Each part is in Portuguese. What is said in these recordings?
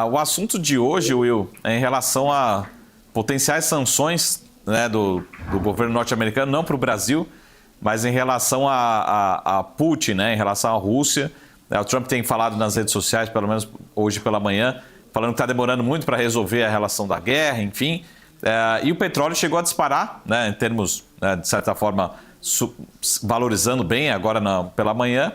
O assunto de hoje, Will, é em relação a potenciais sanções, né, do governo norte-americano, não para o Brasil, mas em relação a Putin, né, em relação à Rússia. O Trump tem falado nas redes sociais, pelo menos hoje pela manhã, falando que está demorando muito para resolver a relação da guerra, enfim. E o petróleo chegou a disparar, né, em termos, né, de certa forma, valorizando bem agora pela manhã.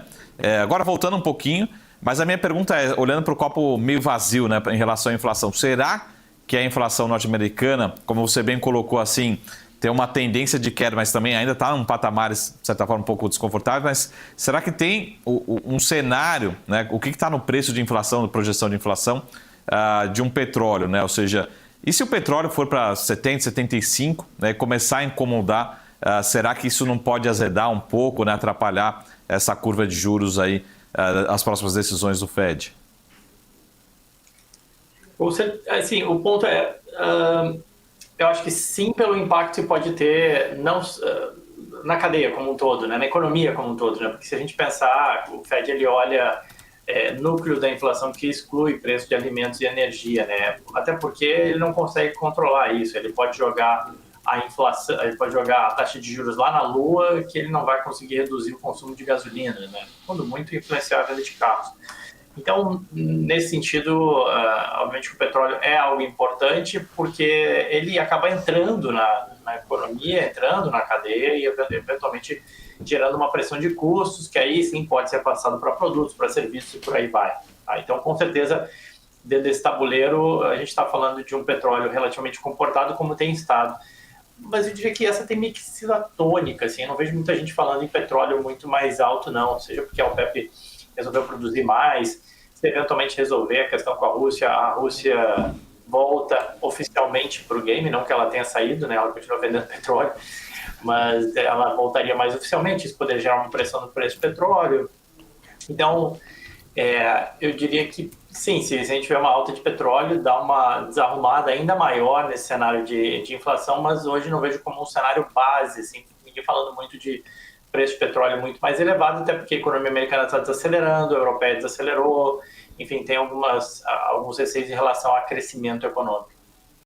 Agora voltando um pouquinho, mas a minha pergunta é, olhando para o copo meio vazio, né, em relação à inflação, será que a inflação norte-americana, como você bem colocou assim, tem uma tendência de queda, mas também ainda está em patamares, de certa forma, um pouco desconfortáveis, mas será que tem um cenário, né, o que está no preço de inflação, de projeção de inflação, de um petróleo, né? Ou seja, e se o petróleo for para 70, 75, né, começar a incomodar, será que isso não pode azedar um pouco, né, atrapalhar essa curva de juros aí, as próximas decisões do Fed? Assim, o ponto é, eu acho que sim, pelo impacto que pode ter não na cadeia como um todo, né, na economia como um todo, né, porque se a gente pensar, o Fed ele olha núcleo da inflação que exclui preço de alimentos e energia, né, até porque ele não consegue controlar isso, ele pode jogar a inflação, ele pode jogar a taxa de juros lá na lua, que ele não vai conseguir reduzir o consumo de gasolina, né, quando muito influenciar a venda de carros. Então, nesse sentido, obviamente o petróleo é algo importante porque ele acaba entrando na economia, entrando na cadeia e eventualmente gerando uma pressão de custos que aí sim pode ser passado para produtos, para serviços e por aí vai. Tá? Então, com certeza, dentro desse tabuleiro, a gente está falando de um petróleo relativamente comportado como tem estado. Mas eu diria que essa tem meio que sido a tônica, assim, eu não vejo muita gente falando em petróleo muito mais alto, não, seja porque a OPEP resolveu produzir mais, se eventualmente resolver a questão com a Rússia volta oficialmente para o game, não que ela tenha saído, né, ela continua vendendo petróleo, mas ela voltaria mais oficialmente, isso poderia gerar uma pressão no preço do petróleo. Então, eu diria que sim, se a gente tiver uma alta de petróleo, dá uma desarrumada ainda maior nesse cenário de inflação, mas hoje não vejo como um cenário base, assim, ninguém falando muito de preço de petróleo muito mais elevado, até porque a economia americana está desacelerando, a europeia desacelerou, enfim, tem alguns receios em relação a crescimento econômico.